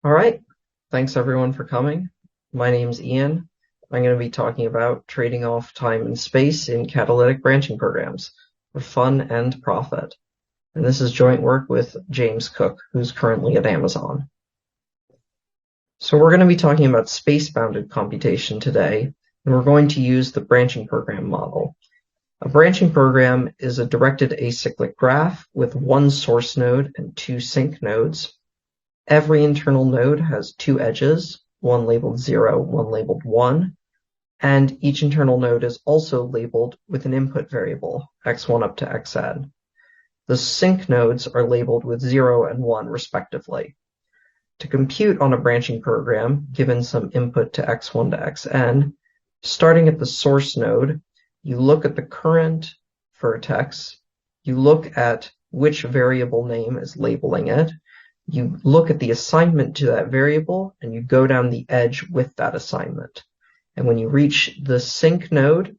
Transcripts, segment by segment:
All right. Thanks everyone for coming. My name's Ian. I'm going to be talking about trading off time and space in catalytic branching programs for fun and profit. And this is joint work with James Cook, who's currently at Amazon. So we're going to be talking about space-bounded computation today, and we're going to use the branching program model. A branching program is a directed acyclic graph with one source node and two sink nodes. Every internal node has two edges, one labeled 0, one labeled 1, and each internal node is also labeled with an input variable, x1 up to xn. The sink nodes are labeled with 0 and 1 respectively. To compute on a branching program, given some input to x1 to xn, starting at the source node, you look at the current vertex, you look at which variable name is labeling it, you look at the assignment to that variable, and you go down the edge with that assignment. And when you reach the sink node,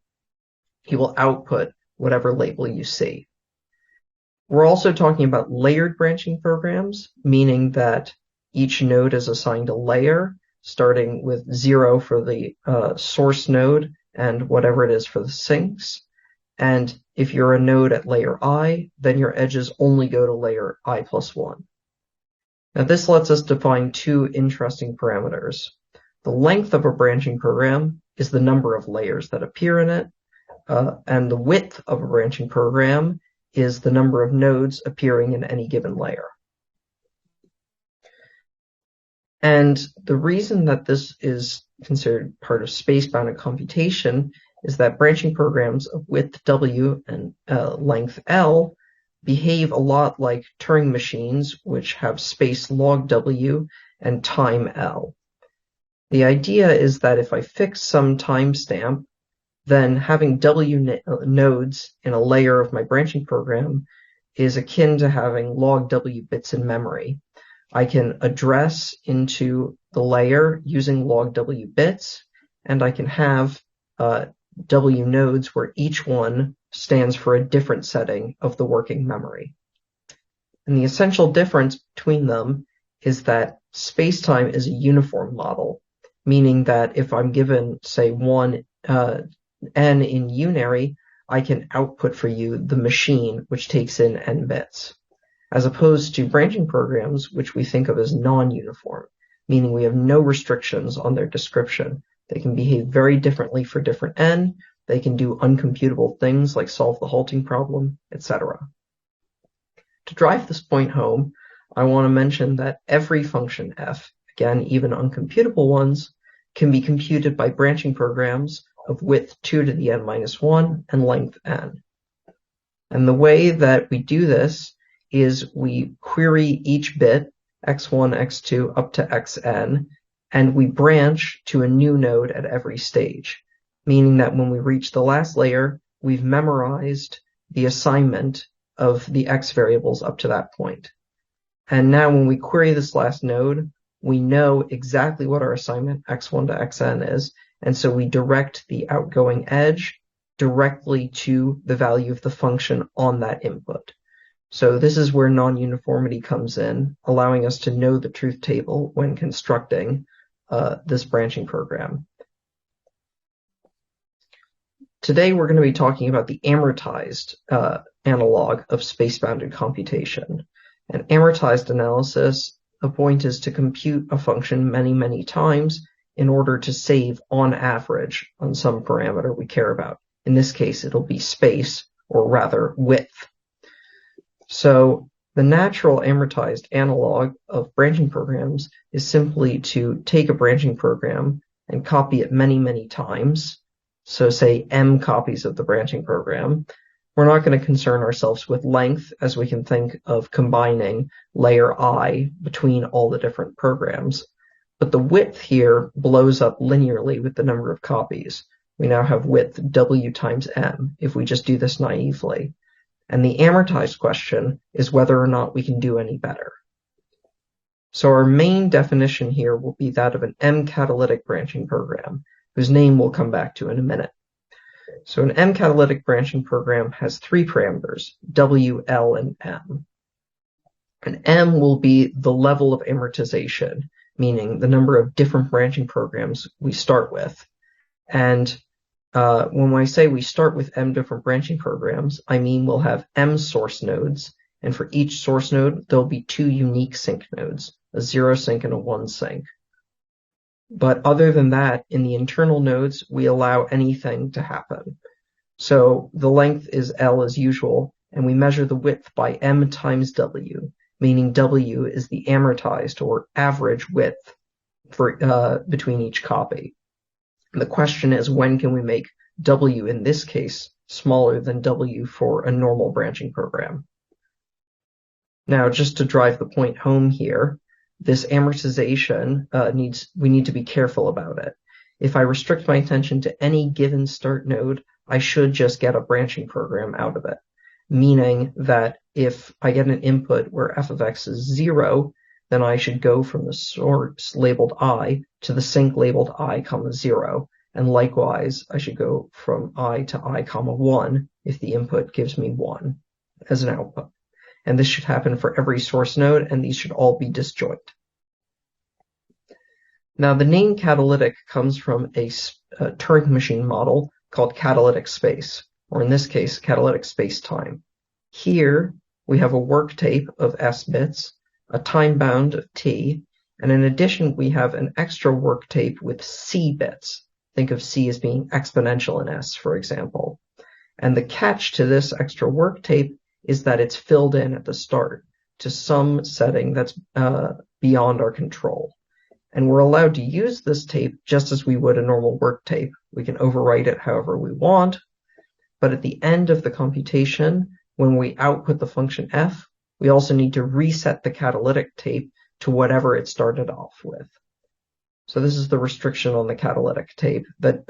you will output whatever label you see. We're also talking about layered branching programs, meaning that each node is assigned a layer, starting with 0 for the source node and whatever it is for the sinks. And if you're a node at layer I, then your edges only go to layer I plus 1. Now this lets us define two interesting parameters. The length of a branching program is the number of layers that appear in it, and the width of a branching program is the number of nodes appearing in any given layer. And the reason that this is considered part of space-bounded computation is that branching programs of width W and length L behave a lot like Turing machines, which have space log W and time L. The idea is that if I fix some timestamp, then having W nodes in a layer of my branching program is akin to having log W bits in memory. I can address into the layer using log W bits, and I can have W nodes where each one stands for a different setting of the working memory. And the essential difference between them is that space-time is a uniform model, meaning that if I'm given, say, one n in unary, I can output for you the machine, which takes in n bits, as opposed to branching programs, which we think of as non-uniform, meaning we have no restrictions on their description. They can behave very differently for different n, they can do uncomputable things like solve the halting problem, etc. To drive this point home, I want to mention that every function f, again, even uncomputable ones, can be computed by branching programs of width 2 to the n minus 1 and length n. And the way that we do this is we query each bit, x1, x2, up to xn, and we branch to a new node at every stage, meaning that when we reach the last layer, we've memorized the assignment of the x variables up to that point. And now when we query this last node, we know exactly what our assignment x1 to xn is, and so we direct the outgoing edge directly to the value of the function on that input. So this is where non-uniformity comes in, allowing us to know the truth table when constructing this branching program. Today we're going to be talking about the amortized analog of space-bounded computation. An amortized analysis, the point is to compute a function many, many times in order to save on average on some parameter we care about. In this case, it'll be space, or rather width. So the natural amortized analog of branching programs is simply to take a branching program and copy it many, many times. So say m copies of the branching program. We're not going to concern ourselves with length, as we can think of combining layer I between all the different programs. But the width here blows up linearly with the number of copies. We now have width W times m if we just do this naively. And the amortized question is whether or not we can do any better. So our main definition here will be that of an M-catalytic branching program, whose name we'll come back to in a minute. So an M-catalytic branching program has three parameters, W, L, and M. And M will be the level of amortization, meaning the number of different branching programs we start with. And when I say we start with M different branching programs, I mean we'll have M source nodes, and for each source node, there'll be two unique sync nodes, a zero sync and a one sync. But other than that, in the internal nodes, we allow anything to happen. So the length is L as usual, and we measure the width by M times W, meaning W is the amortized or average width for between each copy. The question is, when can we make W, in this case, smaller than W for a normal branching program? Now, just to drive the point home here, this amortization we need to be careful about it. If I restrict my attention to any given start node, I should just get a branching program out of it, meaning that if I get an input where f of x is 0, then I should go from the source labeled I to the sink labeled I, 0. And likewise, I should go from I to I, 1 if the input gives me 1 as an output. And this should happen for every source node, and these should all be disjoint. Now, the name catalytic comes from a Turing machine model called catalytic space, or in this case, catalytic space-time. Here, we have a work tape of S bits, a time bound of T, and in addition, we have an extra work tape with C bits. Think of C as being exponential in S, for example. And the catch to this extra work tape is that it's filled in at the start to some setting that's beyond our control. And we're allowed to use this tape just as we would a normal work tape. We can overwrite it however we want, but at the end of the computation, when we output the function f, we also need to reset the catalytic tape to whatever it started off with. So this is the restriction on the catalytic tape that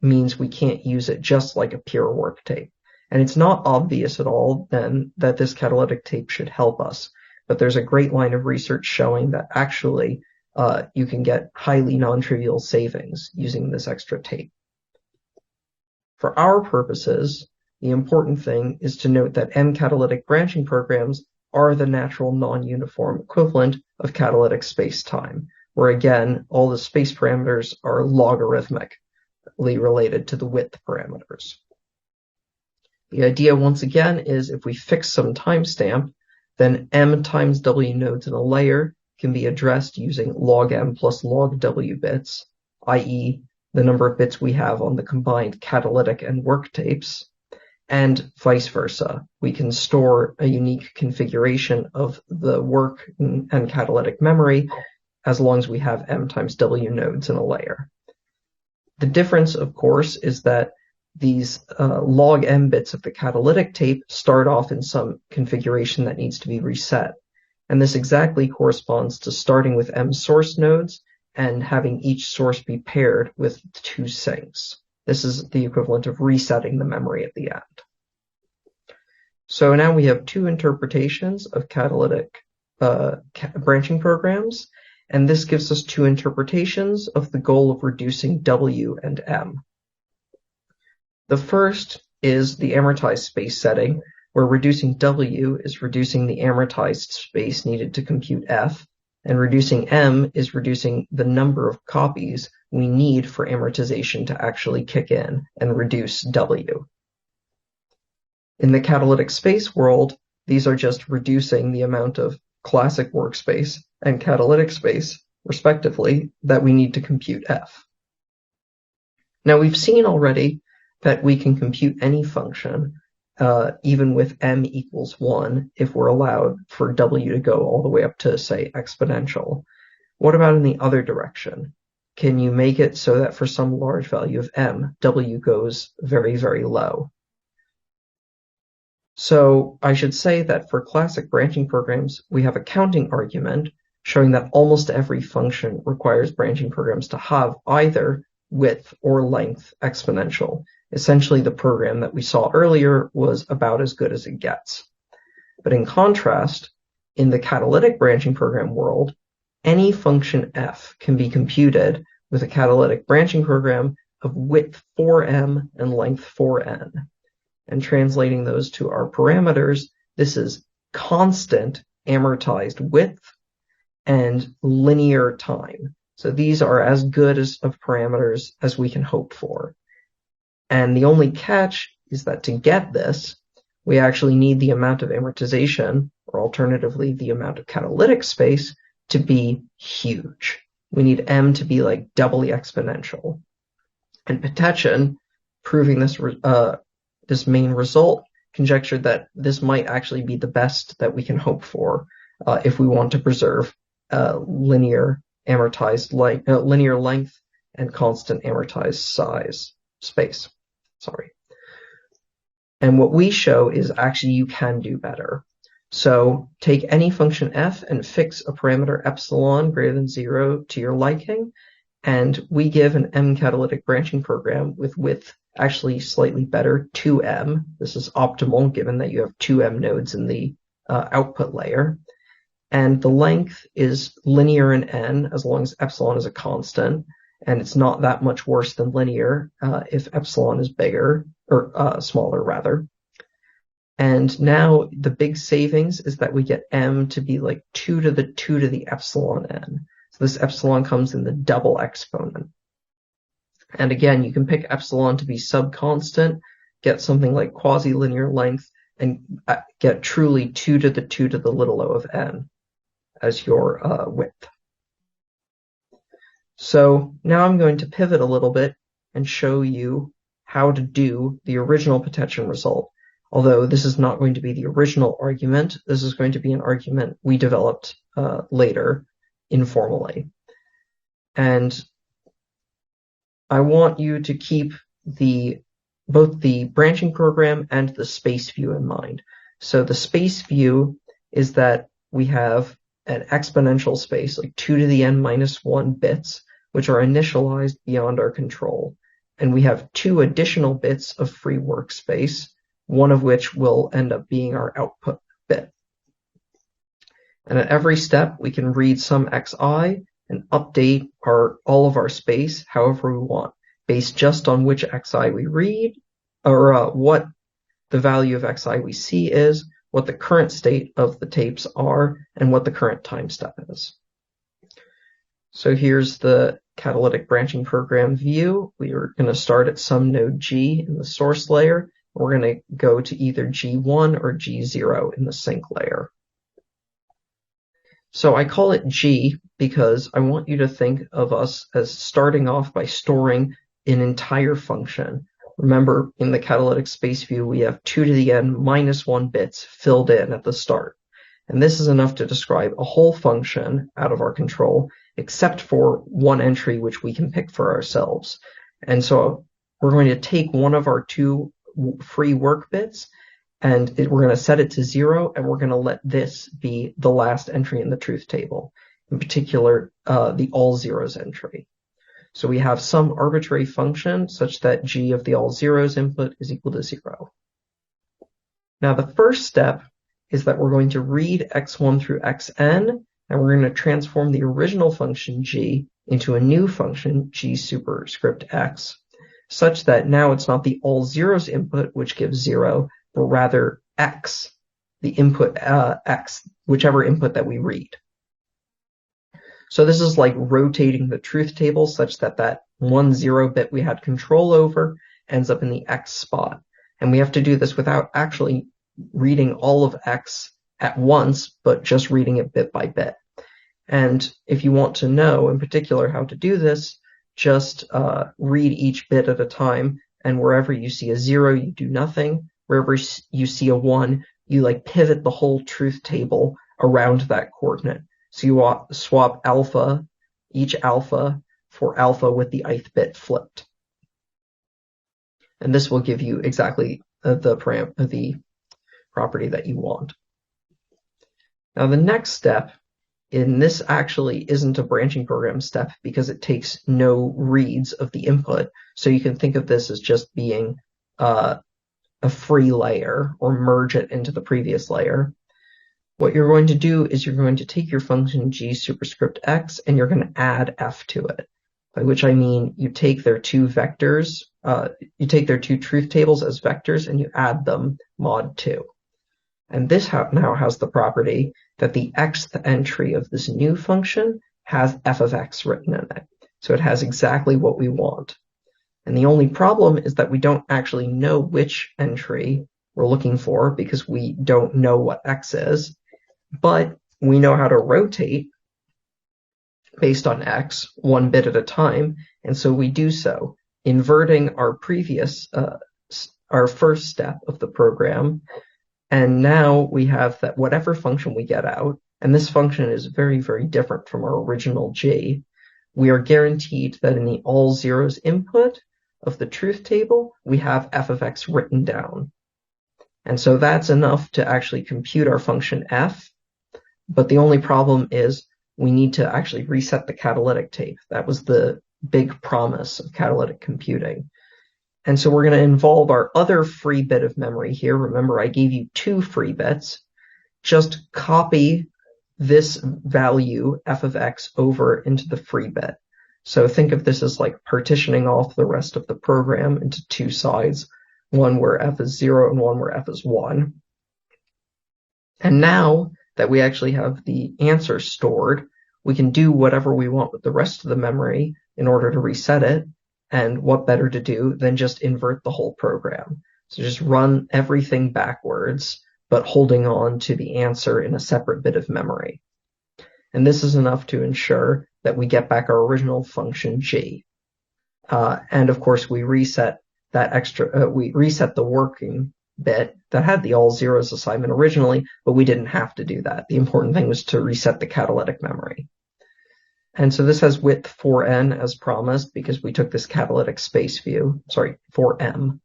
means we can't use it just like a pure work tape. And it's not obvious at all then that this catalytic tape should help us, but there's a great line of research showing that actually you can get highly non-trivial savings using this extra tape. For our purposes, the important thing is to note that M-catalytic branching programs are the natural non-uniform equivalent of catalytic space-time, where again, all the space parameters are logarithmically related to the width parameters. The idea, once again, is if we fix some timestamp, then M times W nodes in a layer can be addressed using log M plus log W bits, i.e. the number of bits we have on the combined catalytic and work tapes, and vice versa. We can store a unique configuration of the work and catalytic memory as long as we have M times W nodes in a layer. The difference, of course, is that these log M bits of the catalytic tape start off in some configuration that needs to be reset. And this exactly corresponds to starting with M source nodes and having each source be paired with two sinks. This is the equivalent of resetting the memory at the end. So now we have two interpretations of catalytic branching programs, and this gives us two interpretations of the goal of reducing W and M. The first is the amortized space setting, where reducing W is reducing the amortized space needed to compute F, and reducing M is reducing the number of copies we need for amortization to actually kick in and reduce W. In the catalytic space world, these are just reducing the amount of classic workspace and catalytic space, respectively, that we need to compute F. Now, we've seen already that we can compute any function, even with M equals 1, if we're allowed for W to go all the way up to, say, exponential. What about in the other direction? Can you make it so that for some large value of M, W goes very, very low? So I should say that for classic branching programs, we have a counting argument showing that almost every function requires branching programs to have either width or length exponential. Essentially, the program that we saw earlier was about as good as it gets. But in contrast, in the catalytic branching program world, any function f can be computed with a catalytic branching program of width 4m and length 4n. And translating those to our parameters, this is constant amortized width, and linear time. So these are as good of parameters as we can hope for. And the only catch is that to get this, we actually need the amount of amortization, or alternatively, the amount of catalytic space, to be huge. We need M to be like doubly exponential. And Petechen, proving this main result, conjectured that this might actually be the best that we can hope for if we want to preserve linear length and constant amortized space. Sorry. And what we show is actually you can do better. So take any function f and fix a parameter epsilon greater than 0 to your liking, and we give an M catalytic branching program with width actually slightly better, 2M. This is optimal given that you have 2M nodes in the output layer. And the length is linear in n as long as epsilon is a constant, and it's not that much worse than linear if epsilon is bigger, or smaller rather. And now the big savings is that we get M to be like 2 to the epsilon n. So this epsilon comes in the double exponent. And again, you can pick epsilon to be subconstant, get something like quasi-linear length, and get truly 2 to the little o of n as your width. So now I'm going to pivot a little bit and show you how to do the original Petechen result. Although this is not going to be the original argument, this is going to be an argument we developed later informally. And I want you to keep both the branching program and the space view in mind. So the space view is that we have an exponential space, like 2 to the n minus 1 bits, which are initialized beyond our control. And we have 2 additional bits of free workspace, one of which will end up being our output bit. And at every step, we can read some xi and update all of our space however we want, based just on which xi we read, or what the value of xi we see is, what the current state of the tapes are, and what the current time step is. So here's the catalytic branching program view. We are going to start at some node G in the source layer. We're going to go to either G1 or G0 in the sink layer. So I call it G because I want you to think of us as starting off by storing an entire function. Remember, in the catalytic space view, we have 2 to the n minus 1 bits filled in at the start. And this is enough to describe a whole function out of our control, except for one entry which we can pick for ourselves. And so we're going to take one of our 2 free work bits, and we're going to set it to 0, and we're going to let this be the last entry in the truth table, in particular, the all zeros entry. So we have some arbitrary function such that g of the all zeros input is equal to 0. Now the first step is that we're going to read x1 through xn, and we're going to transform the original function g into a new function, g superscript x, such that now it's not the all zeros input which gives 0, but rather x, the input x, whichever input that we read. So this is like rotating the truth table such that that 1 0 bit we had control over ends up in the x spot. And we have to do this without actually reading all of x at once, but just reading it bit by bit. And if you want to know in particular how to do this, just read each bit at a time, and wherever you see a 0, you do nothing. Wherever you see a 1, you like pivot the whole truth table around that coordinate. So you swap alpha, each alpha, for alpha with the ith bit flipped. And this will give you exactly the property that you want. Now the next step, and this actually isn't a branching program step because it takes no reads of the input, so you can think of this as just being a free layer or merge it into the previous layer. What you're going to do is you're going to take your function g superscript x and you're going to add f to it, by which I mean you take their 2 vectors, you take their 2 truth tables as vectors and you add them mod 2. And this now has the property that the xth entry of this new function has f of x written in it. So it has exactly what we want. And the only problem is that we don't actually know which entry we're looking for because we don't know what x is, but we know how to rotate based on x one bit at a time, and so we do so, inverting our our first step of the program, and now we have that whatever function we get out, and this function is very, very different from our original g, we are guaranteed that in the all zeros input of the truth table, we have f of x written down. And so that's enough to actually compute our function f, but the only problem is we need to actually reset the catalytic tape. That was the big promise of catalytic computing. And so we're going to involve our other free bit of memory here. Remember, I gave you 2 free bits. Just copy this value, f of x, over into the free bit. So think of this as like partitioning off the rest of the program into 2 sides, one where f is 0 and one where f is 1. And now that we actually have the answer stored, we can do whatever we want with the rest of the memory in order to reset it. And what better to do than just invert the whole program? So just run everything backwards, but holding on to the answer in a separate bit of memory. And this is enough to ensure that we get back our original function g. And of course, we reset that we reset the working bit that had the all zeros assignment originally, but we didn't have to do that. The important thing was to reset the catalytic memory. And so this has width 4n as promised because we took this catalytic space view, 4m.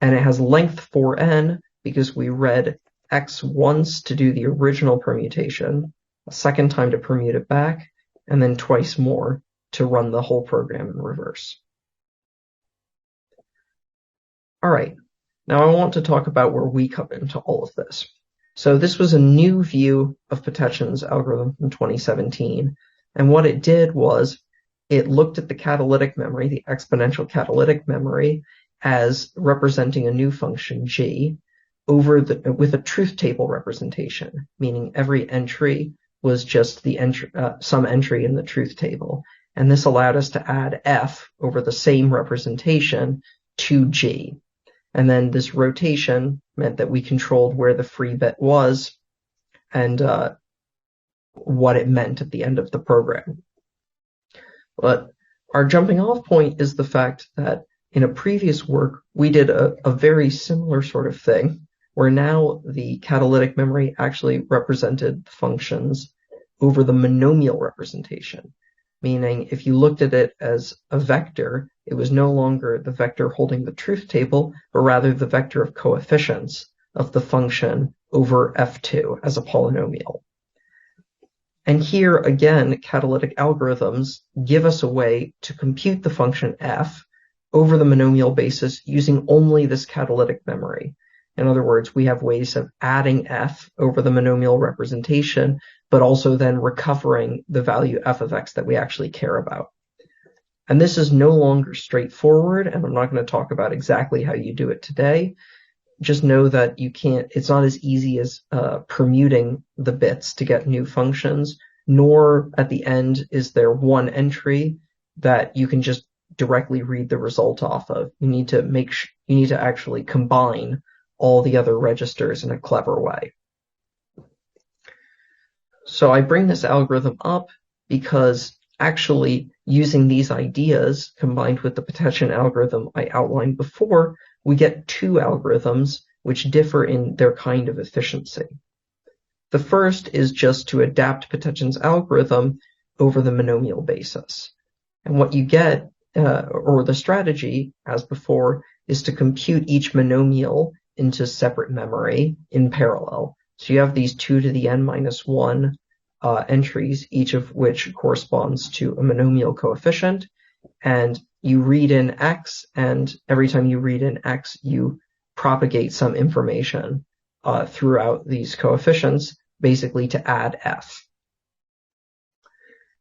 And it has length 4n because we read x once to do the original permutation, a second time to permute it back, and then twice more to run the whole program in reverse. All right, now I want to talk about where we come into all of this. So this was a new view of Potechin's algorithm from 2017. And what it did was it looked at the catalytic memory, the exponential catalytic memory, as representing a new function g with a truth table representation, meaning every entry was just the some entry in the truth table. And this allowed us to add f over the same representation to g. And then this rotation meant that we controlled where the free bit was and what it meant at the end of the program. But our jumping off point is the fact that in a previous work, we did a very similar sort of thing, where now the catalytic memory actually represented functions over the monomial representation, meaning if you looked at it as a vector, it was no longer the vector holding the truth table, but rather the vector of coefficients of the function over f2 as a polynomial. And here, again, catalytic algorithms give us a way to compute the function f over the monomial basis using only this catalytic memory. In other words, we have ways of adding f over the monomial representation, but also then recovering the value f of x that we actually care about. And this is no longer straightforward, and I'm not going to talk about exactly how you do it today. Just know that it's not as easy as permuting the bits to get new functions, nor at the end is there one entry that you can just directly read the result off of. You need to actually combine all the other registers in a clever way. So I bring this algorithm up because actually using these ideas combined with the Potechin algorithm I outlined before, we get 2 algorithms which differ in their kind of efficiency. The first is just to adapt Potechin's algorithm over the monomial basis. And what you get, or the strategy, as before, is to compute each monomial into separate memory in parallel. So you have these 2 to the n minus 1 entries, each of which corresponds to a monomial coefficient, and you read in x, and every time you read in x, you propagate some information throughout these coefficients, basically to add f.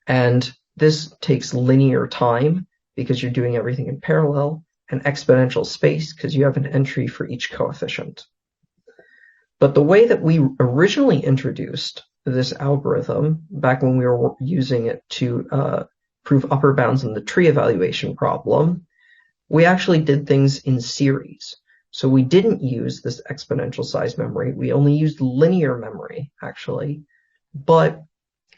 And this takes linear time because you're doing everything in parallel, and exponential space because you have an entry for each coefficient. But the way that we originally introduced this algorithm, back when we were using it to prove upper bounds in the tree evaluation problem, we actually did things in series. So we didn't use this exponential size memory. We only used linear memory, actually. But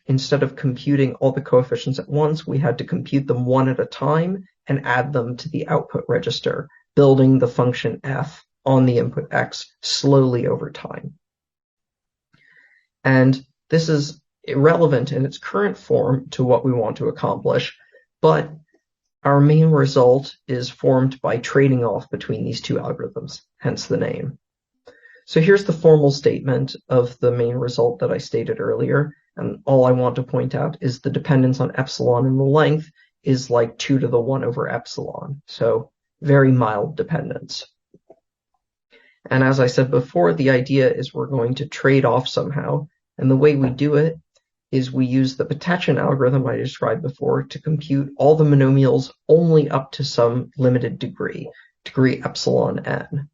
instead of computing all the coefficients at once, we had to compute them one at a time and add them to the output register, building the function f on the input x slowly over time. And this is irrelevant in its current form to what we want to accomplish, but our main result is formed by trading off between these two algorithms, hence the name. So here's the formal statement of the main result that I stated earlier, and all I want to point out is the dependence on epsilon in the length is like 2 to the 1 over epsilon, so very mild dependence. And as I said before, the idea is we're going to trade off somehow, and the way we do it is we use the Petechian algorithm I described before to compute all the monomials only up to some limited degree epsilon n.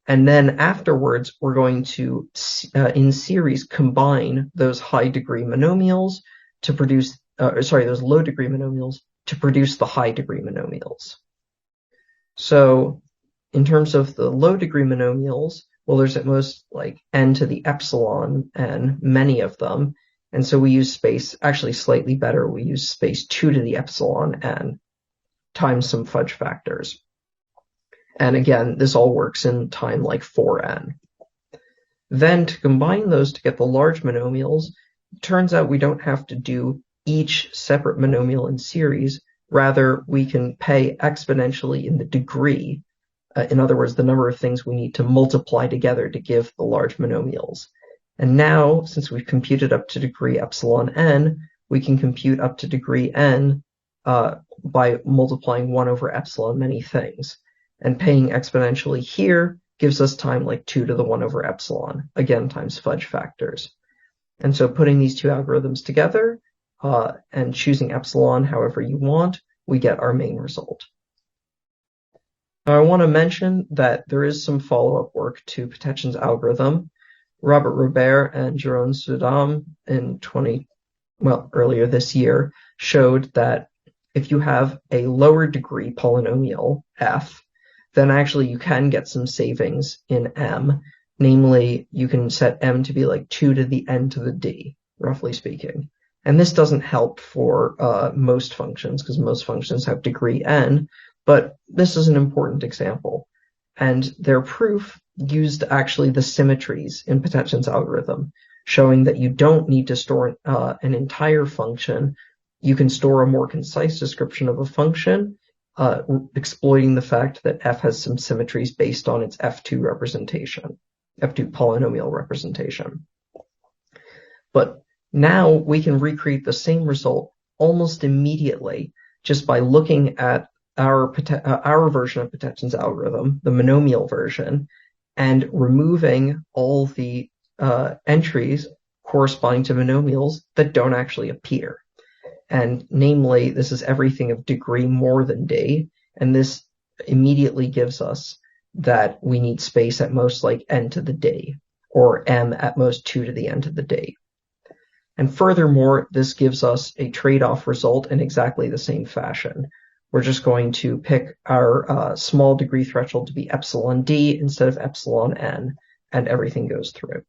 And then afterwards, we're going to, in series, combine those high-degree monomials to produce, those low-degree monomials to produce the high-degree monomials. So in terms of the low-degree monomials, well, there's at most like n to the epsilon n, many of them. And so we use space, actually slightly better, we use space 2 to the epsilon n times some fudge factors. And again, this all works in time like 4n. Then to combine those to get the large monomials, it turns out we don't have to do each separate monomial in series. Rather, we can pay exponentially in the degree. In other words, the number of things we need to multiply together to give the large monomials. And now, since we've computed up to degree epsilon n, we can compute up to degree n by multiplying 1 over epsilon many things. And paying exponentially here gives us time like 2 to the 1 over epsilon, again times fudge factors. And so putting these two algorithms together and choosing epsilon however you want, we get our main result. Now I want to mention that there is some follow-up work to Petechian's algorithm. Robert Robert and Jérôme Sudam earlier this year showed that if you have a lower degree polynomial f, then actually you can get some savings in m. Namely, you can set m to be like 2 to the n to the d, roughly speaking. And this doesn't help for most functions, because most functions have degree n, but this is an important example. And their proof used actually the symmetries in Petechian's algorithm, showing that you don't need to store an entire function. You can store a more concise description of a function, exploiting the fact that f has some symmetries based on its f2 representation, f2 polynomial representation. But now we can recreate the same result almost immediately just by looking at our version of Petechian's algorithm, the monomial version, and removing all the entries corresponding to monomials that don't actually appear. And namely, this is everything of degree more than d, and this immediately gives us that we need space at most like n to the d, or m at most 2 to the n to the d. And furthermore, this gives us a trade-off result in exactly the same fashion. We're just going to pick our small degree threshold to be epsilon d instead of epsilon n, and everything goes through.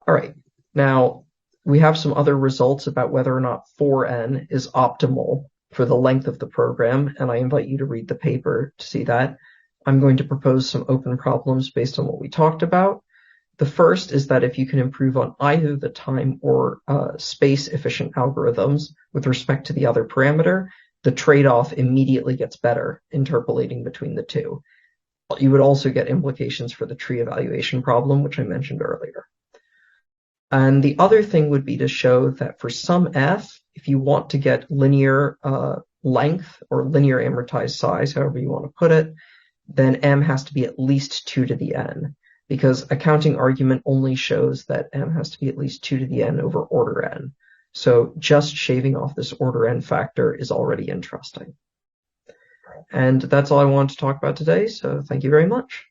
All right, now we have some other results about whether or not 4n is optimal for the length of the program, and I invite you to read the paper to see that. I'm going to propose some open problems based on what we talked about. The first is that if you can improve on either the time or space-efficient algorithms with respect to the other parameter, the trade-off immediately gets better, interpolating between the two. You would also get implications for the tree evaluation problem, which I mentioned earlier. And the other thing would be to show that for some f, if you want to get linear length or linear amortized size, however you want to put it, then m has to be at least 2 to the n, because a counting argument only shows that m has to be at least 2 to the n over order n. So just shaving off this order n factor is already interesting. And that's all I wanted to talk about today, so thank you very much.